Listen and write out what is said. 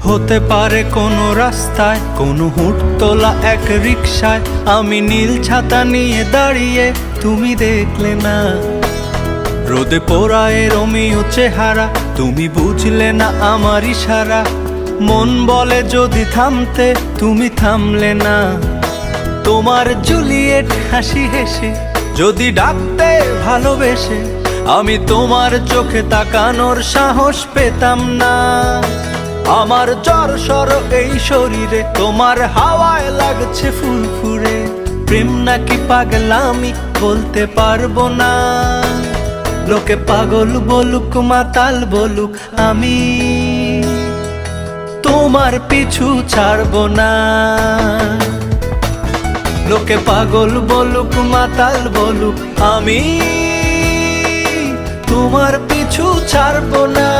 হতে পারে কোনো রাস্তায়, কোনো হুটতোলা এক রিকশায় আমি নীল ছাতা নিয়ে দাঁড়িয়ে, তুমি দেখলে না। রোদে পোড়ায় রোমিও চেহারা, তুমি বুঝলে না আমার ইশারা। মন বলে যদি থামতে, তুমি থামলে না। তোমার জুলিয়েট হাসি হেসে যদি ডাকতে ভালোবেসে, আমি তোমার চোখে তাকানোর সাহস পেতাম না। আমার জ্বর সর এই শরীরে, তোমার হাওয়ায় লাগছে ফুরফুরে। প্রেম নাকি পাগলামি বলতে পারবো না। লোকে পাগল বলুক মাতাল বলুক, আমি তোমার পিছু ছাড়বো না। লোকে পাগল বলুক মাতাল বলুক, আমি তোমার পিছু ছাড়বো না।